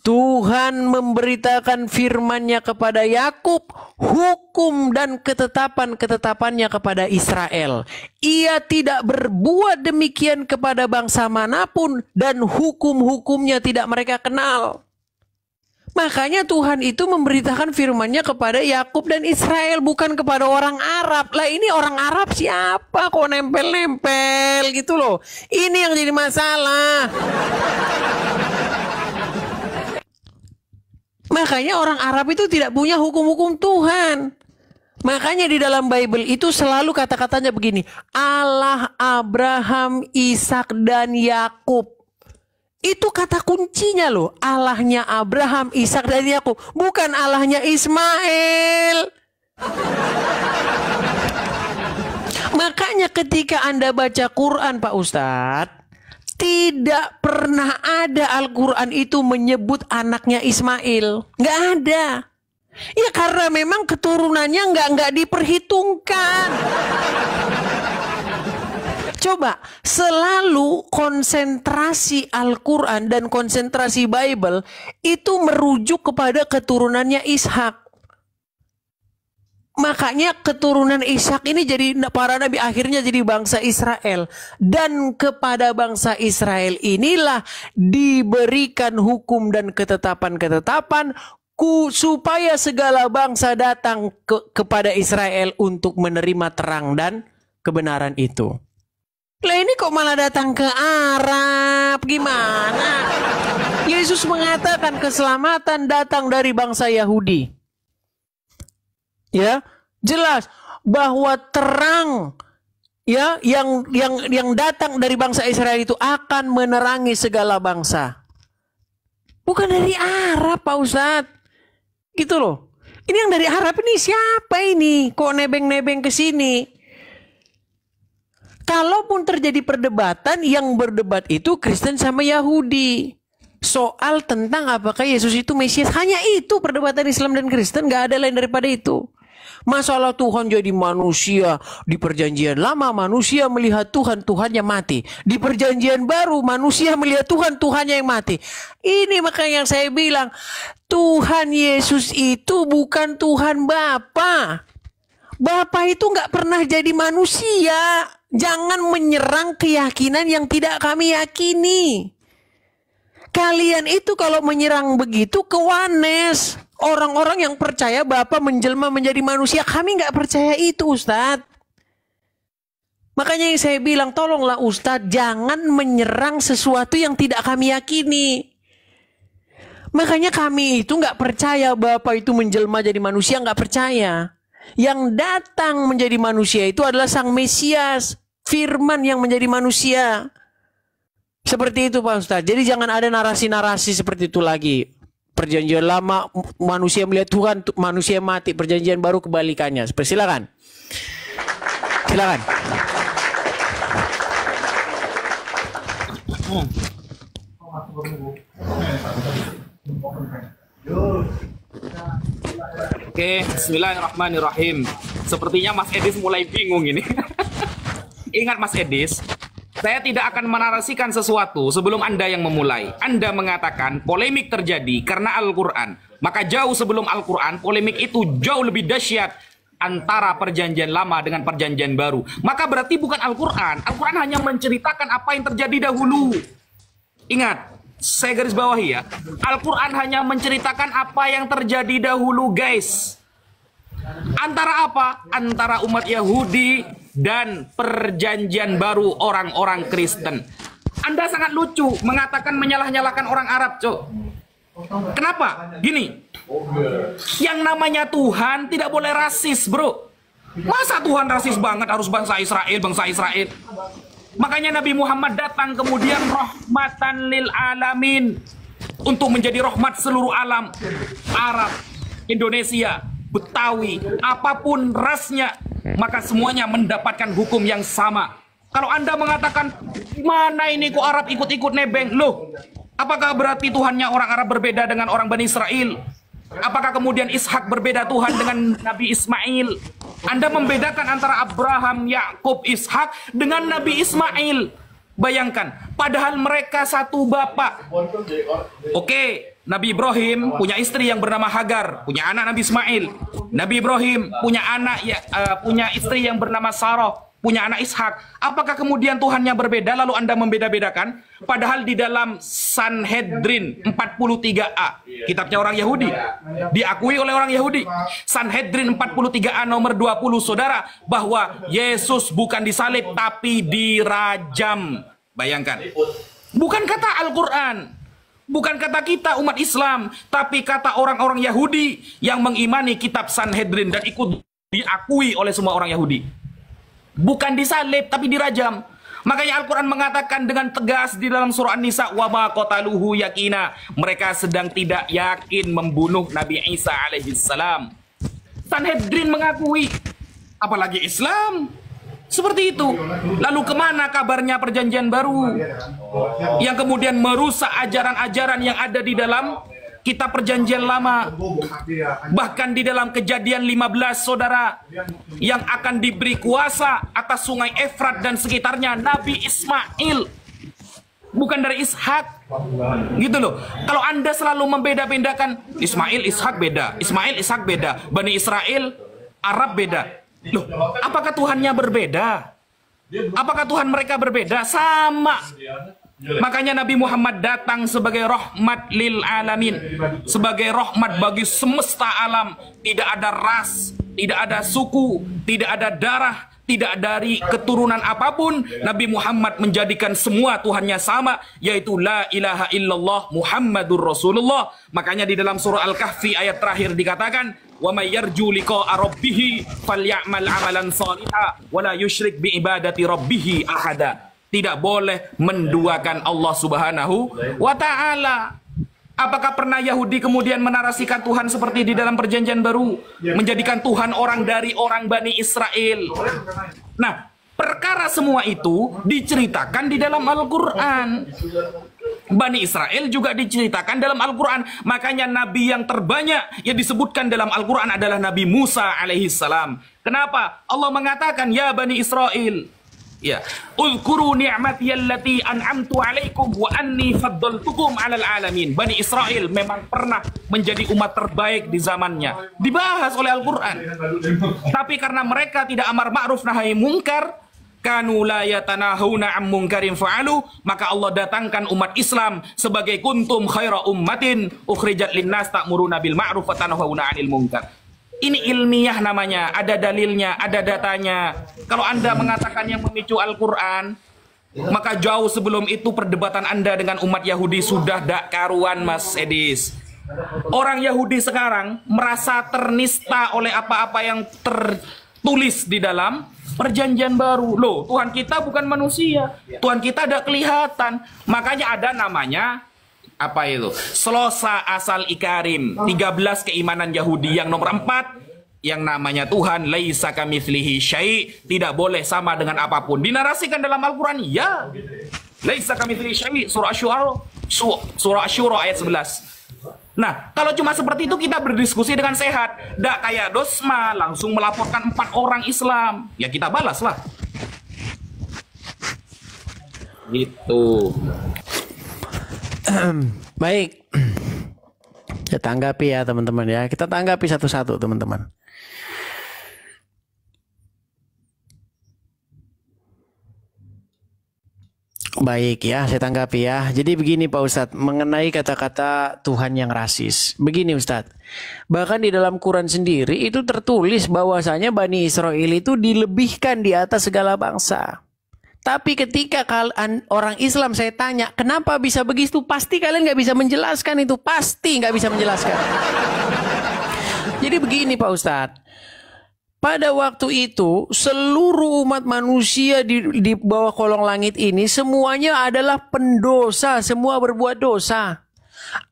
Tuhan memberitakan firman-Nya kepada Yakub, hukum dan ketetapan-ketetapannya kepada Israel. Ia tidak berbuat demikian kepada bangsa manapun dan hukum-hukumnya tidak mereka kenal. Makanya Tuhan itu memberitakan firman-Nya kepada Yakub dan Israel, bukan kepada orang Arab. Lah ini orang Arab siapa kok nempel-nempel gitu loh. Ini yang jadi masalah. Makanya orang Arab itu tidak punya hukum-hukum Tuhan. Makanya di dalam Bible itu selalu kata-katanya begini, Allah Abraham, Ishak dan Yakub. Itu kata kuncinya loh. Allahnya Abraham, Ishak dan Yakub, bukan Allahnya Ismail. Makanya ketika Anda baca Quran Pak Ustadz, tidak pernah ada Al-Quran itu menyebut anaknya Ismail. Nggak ada. Ya karena memang keturunannya nggak diperhitungkan. Coba, selalu konsentrasi Al-Quran dan konsentrasi Bible itu merujuk kepada keturunannya Ishak. Makanya keturunan Ishak ini jadi para nabi, akhirnya jadi bangsa Israel. Dan kepada bangsa Israel inilah diberikan hukum dan ketetapan-ketetapan supaya segala bangsa datang kepada Israel untuk menerima terang dan kebenaran itu. Lah ini kok malah datang ke Arab? Gimana? Yesus mengatakan keselamatan datang dari bangsa Yahudi. Ya, jelas bahwa terang ya yang datang dari bangsa Israel itu akan menerangi segala bangsa. Bukan dari Arab, Pak Ustadz. Gitu loh. Ini yang dari Arab ini siapa ini? Kok nebeng-nebeng ke sini? Kalaupun terjadi perdebatan, yang berdebat itu Kristen sama Yahudi. Soal tentang apakah Yesus itu Mesias. Hanya itu perdebatan Islam dan Kristen. Gak ada lain daripada itu. Masalah Tuhan jadi manusia. Di perjanjian lama manusia melihat Tuhan, Tuhannya mati. Di perjanjian baru manusia melihat Tuhan, Tuhannya yang mati. Ini makanya yang saya bilang, Tuhan Yesus itu bukan Tuhan Bapa. Bapa itu nggak pernah jadi manusia. Jangan menyerang keyakinan yang tidak kami yakini. Kalian itu kalau menyerang begitu kewanes. Orang-orang yang percaya Bapa menjelma menjadi manusia, kami nggak percaya itu, Ustadz. Makanya yang saya bilang, tolonglah Ustadz, jangan menyerang sesuatu yang tidak kami yakini. Makanya kami itu nggak percaya Bapa itu menjelma jadi manusia, nggak percaya. Yang datang menjadi manusia itu adalah Sang Mesias, Firman yang menjadi manusia. Seperti itu Pak Ustadz. Jadi jangan ada narasi-narasi seperti itu lagi. Perjanjian lama manusia melihat Tuhan, manusia mati. Perjanjian baru kebalikannya. Silakan. Silakan. Oke, bismillahirrahmanirrahim. Sepertinya Mas Edis mulai bingung ini. Ingat Mas Edis, saya tidak akan menarasikan sesuatu sebelum Anda yang memulai. Anda mengatakan polemik terjadi karena Al-Quran. Maka jauh sebelum Al-Quran, polemik itu jauh lebih dahsyat antara perjanjian lama dengan perjanjian baru. Maka berarti bukan Al-Quran. Al-Quran hanya menceritakan apa yang terjadi dahulu. Ingat, saya garis bawahi ya. Al-Quran hanya menceritakan apa yang terjadi dahulu, guys. Antara apa? Antara umat Yahudi dan perjanjian baru orang-orang Kristen. Anda sangat lucu mengatakan menyalah-nyalahkan orang Arab, Cok. Kenapa? Gini, yang namanya Tuhan tidak boleh rasis, bro. Masa Tuhan rasis banget harus bangsa Israel? Makanya Nabi Muhammad datang kemudian rahmatan lil alamin, untuk menjadi rahmat seluruh alam. Arab, Indonesia, Betawi, apapun rasnya, maka semuanya mendapatkan hukum yang sama. Kalau Anda mengatakan, mana ini kok Arab ikut-ikut nebeng? Loh, apakah berarti Tuhannya orang Arab berbeda dengan orang Bani Israel? Apakah kemudian Ishak berbeda Tuhan dengan Nabi Ismail? Anda membedakan antara Abraham, Yakub, Ishak dengan Nabi Ismail. Bayangkan, padahal mereka satu bapak. Oke, Nabi Ibrahim punya istri yang bernama Hagar, punya anak Nabi Ismail. Nabi Ibrahim punya anak punya istri yang bernama Sarah, punya anak Ishak. Apakah kemudian Tuhannya berbeda lalu Anda membeda-bedakan? Padahal di dalam Sanhedrin 43A, kitabnya orang Yahudi, diakui oleh orang Yahudi. Sanhedrin 43A nomor 20, saudara, bahwa Yesus bukan disalib tapi dirajam. Bayangkan. Bukan kata Al-Quran, bukan kata kita umat Islam, tapi kata orang-orang Yahudi yang mengimani kitab Sanhedrin dan ikut diakui oleh semua orang Yahudi. Bukan disalib tapi dirajam. Makanya Al-Quran mengatakan dengan tegas di dalam surah An-Nisa, wa ma qataluhu yaqina, mereka sedang tidak yakin membunuh Nabi Isa alaihissalam. Sanhedrin mengakui, apalagi Islam seperti itu. Lalu kemana kabarnya perjanjian baru yang kemudian merusak ajaran-ajaran yang ada di dalam kitab perjanjian lama. Bahkan di dalam Kejadian 15, saudara, yang akan diberi kuasa atas sungai Efrat dan sekitarnya Nabi Ismail, bukan dari Ishak. Gitu loh. Kalau Anda selalu membeda-bedakan Ismail Ishak beda, Ismail Ishak beda, Bani Israel Arab beda. Loh, apakah Tuhannya berbeda? Apakah Tuhan mereka berbeda? Sama. Makanya Nabi Muhammad datang sebagai rahmat lil alamin, sebagai rahmat bagi semesta alam. Tidak ada ras, tidak ada suku, tidak ada darah, tidak dari keturunan apapun. Nabi Muhammad menjadikan semua Tuhannya sama, yaitu la ilaha illallah Muhammadur Rasulullah. Makanya di dalam surah Al-Kahfi ayat terakhir dikatakan, wa may yarju liqa'a rabbih falyamal amalan salihah wa la yusyrik bi ibadati rabbih ahada. Tidak boleh menduakan Allah Subhanahu wa taala. Apakah pernah Yahudi kemudian menarasikan Tuhan seperti di dalam perjanjian baru, menjadikan Tuhan orang dari orang Bani Israel? Nah, perkara semua itu diceritakan di dalam Al-Quran. Bani Israel juga diceritakan dalam Al-Quran. Makanya Nabi yang terbanyak yang disebutkan dalam Al-Quran adalah Nabi Musa alaihissalam. Kenapa? Allah mengatakan, ya Bani Israel, ya, uzkuru ni'mati allati an'amtu alaikum wa anni faddaltukum 'alal alamin. Bani Israel memang pernah menjadi umat terbaik di zamannya. Dibahas oleh Al-Quran. Tapi karena mereka tidak amar ma'ruf nahi mungkar, kanu la yatanahuna 'an munkarin fa'alu, maka Allah datangkan umat Islam sebagai kuntum khaira ummatin ukhrijat linnas ta'muruna bil ma'ruf wa tanhauna 'anil munkar. Ini ilmiah namanya, ada dalilnya, ada datanya. Kalau Anda mengatakan yang memicu Al-Quran, maka jauh sebelum itu perdebatan Anda dengan umat Yahudi sudah dak karuan, Mas Edis. Orang Yahudi sekarang merasa ternista oleh apa-apa yang tertulis di dalam perjanjian baru. Loh, Tuhan kita bukan manusia, Tuhan kita ada kelihatan. Makanya ada namanya apa itu? Slosa asal ikarim. 13 keimanan Yahudi. Yang nomor 4, yang namanya Tuhan laisa kamitslihi syai', tidak boleh sama dengan apapun. Dinarasikan dalam Al-Quran, ya. Laisa kamitslihi syai', surah Asy-Syura ayat 11. Nah, kalau cuma seperti itu kita berdiskusi dengan sehat. Nggak kayak Dosma langsung melaporkan 4 orang Islam. Ya kita balaslah. Gitu. Baik. Kita tanggapi ya teman-teman ya. Kita tanggapi satu-satu teman-teman. Baik ya, saya tanggapi ya. Jadi begini Pak Ustadz, mengenai kata-kata Tuhan yang rasis. Begini Ustadz, bahkan di dalam Quran sendiri itu tertulis bahwasanya Bani Israel itu dilebihkan di atas segala bangsa. Tapi ketika orang Islam saya tanya, kenapa bisa begitu? Pasti kalian nggak bisa menjelaskan itu. Pasti nggak bisa menjelaskan. Jadi begini Pak Ustadz. Pada waktu itu, seluruh umat manusia di bawah kolong langit ini semuanya adalah pendosa, semua berbuat dosa.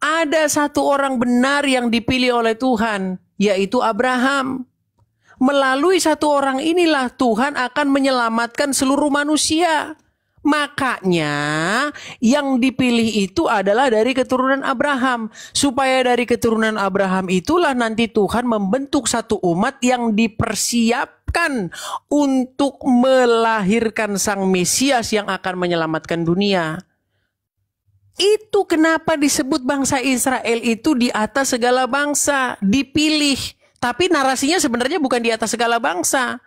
Ada satu orang benar yang dipilih oleh Tuhan, yaitu Abraham. Melalui satu orang inilah Tuhan akan menyelamatkan seluruh manusia. Makanya yang dipilih itu adalah dari keturunan Abraham. Supaya dari keturunan Abraham itulah nanti Tuhan membentuk satu umat yang dipersiapkan untuk melahirkan sang Mesias yang akan menyelamatkan dunia. Itu kenapa disebut bangsa Israel itu di atas segala bangsa, dipilih. Tapi narasinya sebenarnya bukan di atas segala bangsa.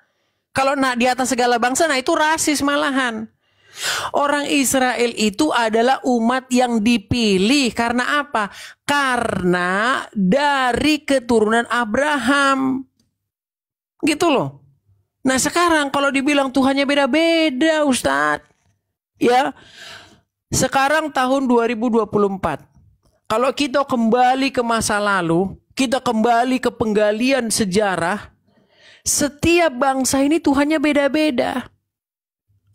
Kalau di atas segala bangsa, nah itu rasis malahan. Orang Israel itu adalah umat yang dipilih karena apa? Karena dari keturunan Abraham. Gitu loh. Nah sekarang kalau dibilang Tuhannya beda-beda Ustadz. Ya. Sekarang tahun 2024. Kalau kita kembali ke masa lalu, kita kembali ke penggalian sejarah, setiap bangsa ini Tuhannya beda-beda.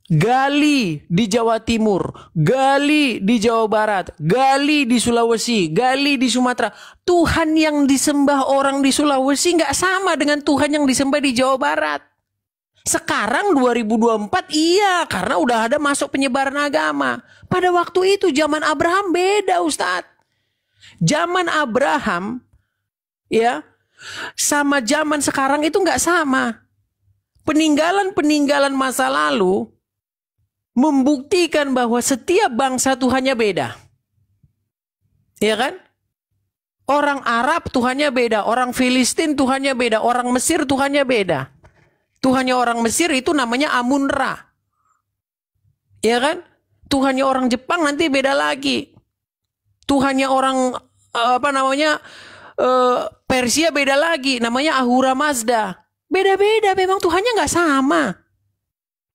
Gali di Jawa Timur, gali di Jawa Barat, gali di Sulawesi, gali di Sumatera. Tuhan yang disembah orang di Sulawesi nggak sama dengan Tuhan yang disembah di Jawa Barat. Sekarang 2024 iya, karena udah ada masuk penyebaran agama. Pada waktu itu zaman Abraham beda Ustadz. Zaman Abraham ya sama zaman sekarang itu nggak sama. Peninggalan-peninggalan masa lalu membuktikan bahwa setiap bangsa Tuhannya beda. Ya kan? Orang Arab Tuhannya beda, orang Filistin Tuhannya beda, orang Mesir Tuhannya beda. Tuhannya orang Mesir itu namanya Amun-Ra. Ya kan? Tuhannya orang Jepang nanti beda lagi. Tuhannya orang Persia beda lagi, namanya Ahura Mazda. Beda-beda, memang Tuhannya nggak sama.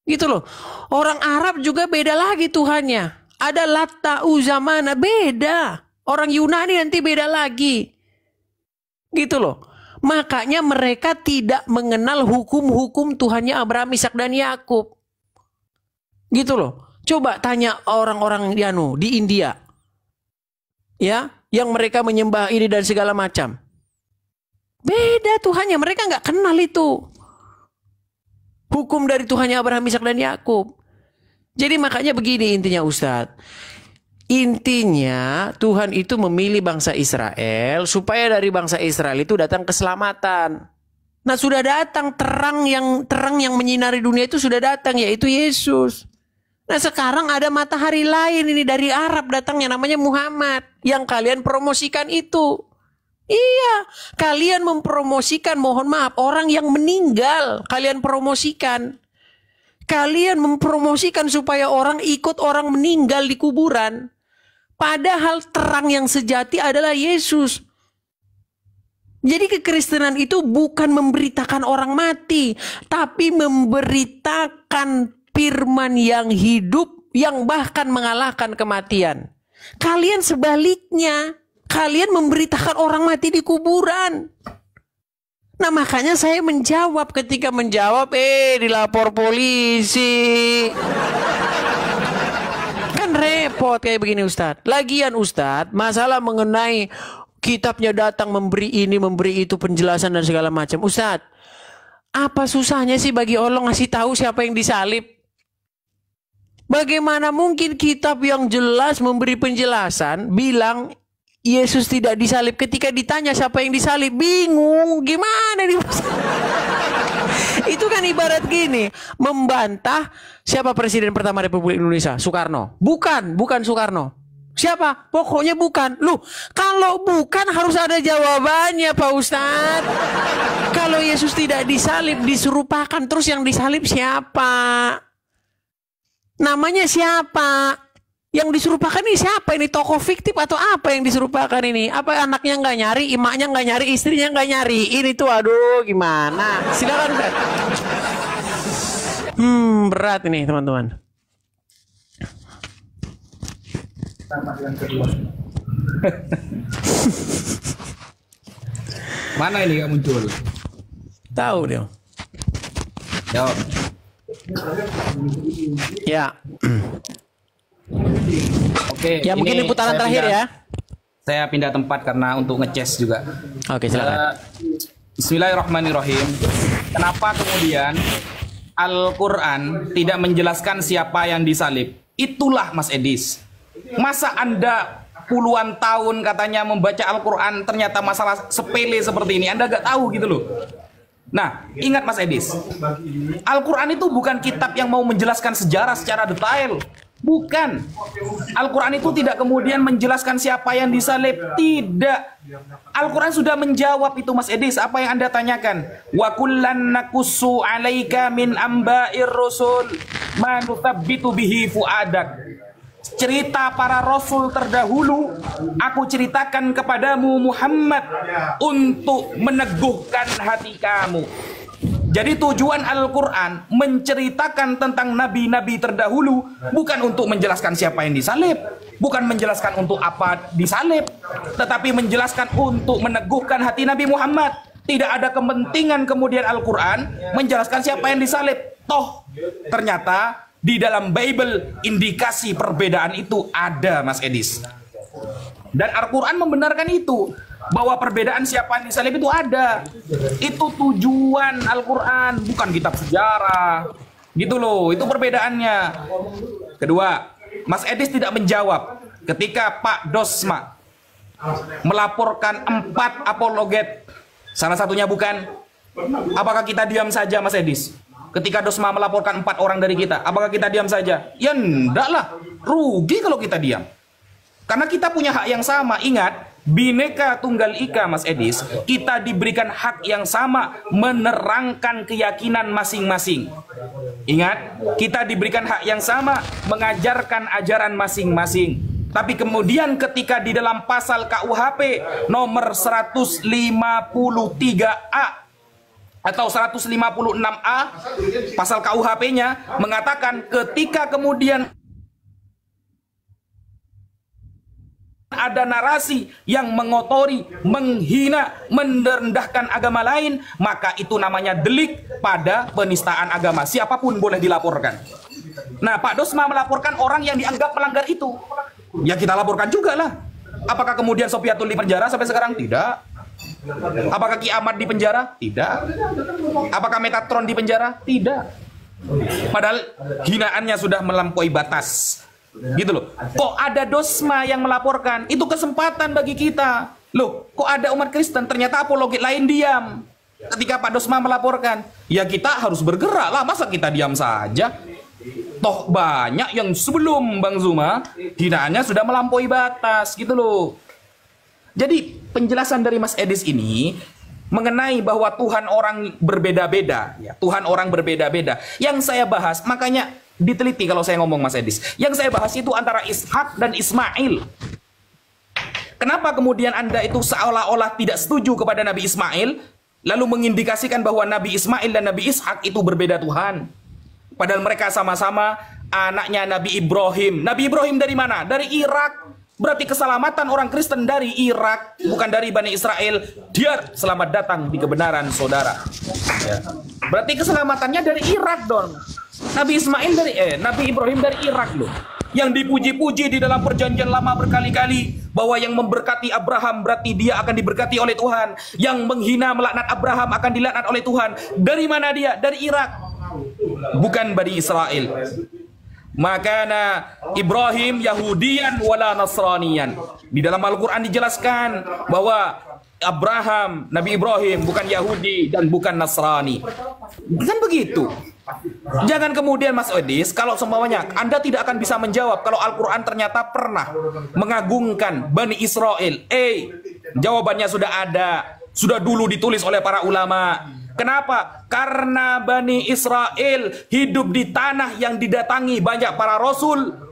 Gitu loh. Orang Arab juga beda lagi Tuhannya. Ada Latta, Uzza, Mana, beda. Orang Yunani nanti beda lagi. Gitu loh. Makanya mereka tidak mengenal hukum-hukum Tuhannya Abraham, Ishak dan Yakub. Gitu loh. Coba tanya orang-orang di India. Ya, yang mereka menyembah ini dan segala macam. Beda Tuhannya, mereka nggak kenal itu. Hukum dari Tuhannya Abraham, Ishak dan Yakub. Jadi makanya begini intinya Ustadz. Intinya Tuhan itu memilih bangsa Israel supaya dari bangsa Israel itu datang keselamatan. Nah sudah datang terang yang menyinari dunia itu sudah datang, yaitu Yesus. Nah sekarang ada matahari lain ini dari Arab datangnya, namanya Muhammad, yang kalian promosikan itu. Iya, kalian mempromosikan, mohon maaf, orang yang meninggal kalian promosikan. Kalian mempromosikan supaya orang ikut orang meninggal di kuburan. Padahal terang yang sejati adalah Yesus. Jadi kekristenan itu bukan memberitakan orang mati, tapi memberitakan firman yang hidup, yang bahkan mengalahkan kematian. Kalian sebaliknya, kalian memberitakan orang mati di kuburan. Nah makanya saya menjawab, ketika menjawab, dilapor polisi. Kan repot kayak begini Ustadz. Lagian Ustadz, masalah mengenai kitabnya datang memberi ini, memberi itu, penjelasan dan segala macam. Ustadz, apa susahnya sih bagi Allah ngasih tahu siapa yang disalib? Bagaimana mungkin kitab yang jelas memberi penjelasan bilang Yesus tidak disalib, ketika ditanya siapa yang disalib bingung gimana nih? Itu kan ibarat gini, membantah siapa presiden pertama Republik Indonesia, Soekarno. Bukan Soekarno. Siapa? Pokoknya bukan. Loh, kalau bukan harus ada jawabannya Pak Ustadz. Kalau Yesus tidak disalib, diserupakan, terus yang disalib siapa? Namanya siapa? Yang diserupakan ini siapa? Ini tokoh fiktif atau apa yang diserupakan ini? Apa anaknya nggak nyari, emaknya nggak nyari, istrinya nggak nyari? Ini tuh aduh gimana? Silakan. Berat ini teman-teman. Mana ini nggak muncul? Tahu dia. Jawab. Ya. Oke. Ya mungkin ini putaran terakhir ya. Saya pindah tempat karena untuk ngecas juga. Oke silakan. Bismillahirrahmanirrahim. Kenapa kemudian Al-Quran tidak menjelaskan siapa yang disalib? Itulah Mas Edis. Masa Anda puluhan tahun katanya membaca Al-Quran, ternyata masalah sepele seperti ini Anda gak tahu gitu loh. Nah, ingat Mas Edis, Al-Quran itu bukan kitab yang mau menjelaskan sejarah secara detail. Bukan. Al-Quran itu tidak kemudian menjelaskan siapa yang disalib. Tidak. Al-Quran sudah menjawab itu Mas Edis, apa yang Anda tanyakan. Wa kullan naqussu 'alaika min amba'ir rusul ma nuthabbitu bihi fuadak. Cerita para rasul terdahulu aku ceritakan kepadamu Muhammad untuk meneguhkan hati kamu. Jadi tujuan Al-Quran menceritakan tentang nabi-nabi terdahulu bukan untuk menjelaskan siapa yang disalib, bukan menjelaskan untuk apa disalib, tetapi menjelaskan untuk meneguhkan hati Nabi Muhammad. Tidak ada kepentingan kemudian Al-Quran menjelaskan siapa yang disalib. Toh ternyata di dalam Bible indikasi perbedaan itu ada Mas Edis. Dan Al-Quran membenarkan itu, bahwa perbedaan siapa yang disalib itu ada. Itu tujuan Al-Quran, bukan kitab sejarah. Gitu loh, itu perbedaannya. Kedua, Mas Edis tidak menjawab ketika Pak Dosma melaporkan 4 apologet. Salah satunya bukan. Apakah kita diam saja, Mas Edis? Ketika Dosma melaporkan 4 orang dari kita, apakah kita diam saja? Ya enggak lah, rugi kalau kita diam. Karena kita punya hak yang sama. Ingat, Bhinneka Tunggal Ika, Mas Edis, kita diberikan hak yang sama menerangkan keyakinan masing-masing. Ingat, kita diberikan hak yang sama mengajarkan ajaran masing-masing. Tapi kemudian ketika di dalam pasal KUHP nomor 153A atau 156A, pasal KUHP-nya mengatakan ketika kemudian ada narasi yang mengotori, menghina, merendahkan agama lain, maka itu namanya delik pada penistaan agama. Siapapun boleh dilaporkan. Nah, Pak Dosma melaporkan orang yang dianggap melanggar itu. Ya kita laporkan juga lah. Apakah kemudian Sofiatul di penjara sampai sekarang? Tidak. Apakah Ki Ahmad di penjara? Tidak. Apakah Metatron di penjara? Tidak. Padahal hinaannya sudah melampaui batas. Gitu loh. Kok ada Dosma yang melaporkan? Itu kesempatan bagi kita. Loh, kok ada umat Kristen? Ternyata apologet lain diam. Ketika Pak Dosma melaporkan, ya kita harus bergerak lah. Masa kita diam saja? Toh banyak yang sebelum Bang Zuma hinaannya sudah melampaui batas. Gitu loh. Jadi penjelasan dari Mas Edis ini mengenai bahwa Tuhan orang berbeda-beda, ya, Tuhan orang berbeda-beda. Yang saya bahas, makanya diteliti kalau saya ngomong Mas Edis. Yang saya bahas itu antara Ishak dan Ismail. Kenapa kemudian Anda itu seolah-olah tidak setuju kepada Nabi Ismail, lalu mengindikasikan bahwa Nabi Ismail dan Nabi Ishak itu berbeda Tuhan? Padahal mereka sama-sama anaknya Nabi Ibrahim. Nabi Ibrahim dari mana? Dari Irak. Berarti keselamatan orang Kristen dari Irak, bukan dari Bani Israel. Dia selamat datang di kebenaran, saudara. Ya. Berarti keselamatannya dari Irak dong. Nabi Ismail Nabi Ibrahim dari Irak loh. Yang dipuji-puji di dalam perjanjian lama berkali-kali bahwa yang memberkati Abraham berarti dia akan diberkati oleh Tuhan. Yang menghina melaknat Abraham akan dilaknat oleh Tuhan. Dari mana dia? Dari Irak. Bukan Bani Israel. Makana Ibrahim Yahudian wala Nasranian. Di dalam Al-Quran dijelaskan bahwa Abraham, Nabi Ibrahim bukan Yahudi dan bukan Nasrani. Kan begitu. Jangan kemudian Mas Edis, kalau semuanya Anda tidak akan bisa menjawab kalau Al-Quran ternyata pernah mengagungkan Bani Israel. Jawabannya sudah ada. Sudah dulu ditulis oleh para ulama. Kenapa? Karena Bani Israel hidup di tanah yang didatangi banyak para rasul.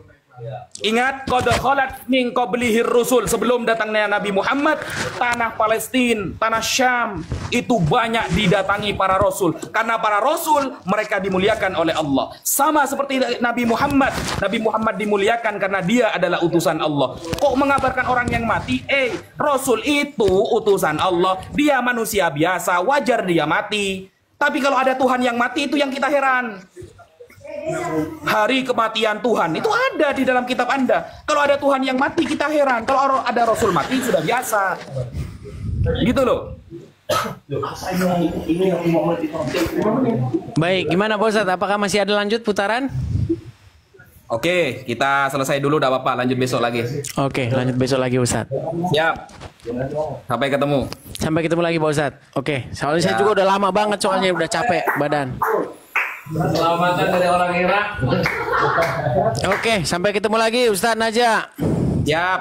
Ingat, qad khalat min qablihir rusul, sebelum datangnya Nabi Muhammad, tanah Palestina, tanah Syam itu banyak didatangi para rasul. Karena para rasul mereka dimuliakan oleh Allah. Sama seperti Nabi Muhammad. Nabi Muhammad dimuliakan karena dia adalah utusan Allah. Kok mengabarkan orang yang mati? Rasul itu utusan Allah. Dia manusia biasa, wajar dia mati. Tapi kalau ada Tuhan yang mati, itu yang kita heran. Hari kematian Tuhan itu ada di dalam kitab Anda. Kalau ada Tuhan yang mati kita heran. Kalau ada Rasul mati sudah biasa. Gitu loh. Baik, gimana Pak Ustadz? Apakah masih ada lanjut putaran? Oke, kita selesai dulu, udah Bapak, lanjut besok lagi. Oke, lanjut besok lagi Ustadz. Siap. Sampai ketemu. Sampai ketemu lagi Pak Ustadz. Oke, soalnya saya juga udah lama banget soalnya udah capek badan. Selamatan dari orang Irak. Oke, sampai ketemu lagi Ustadz Najah. Siap.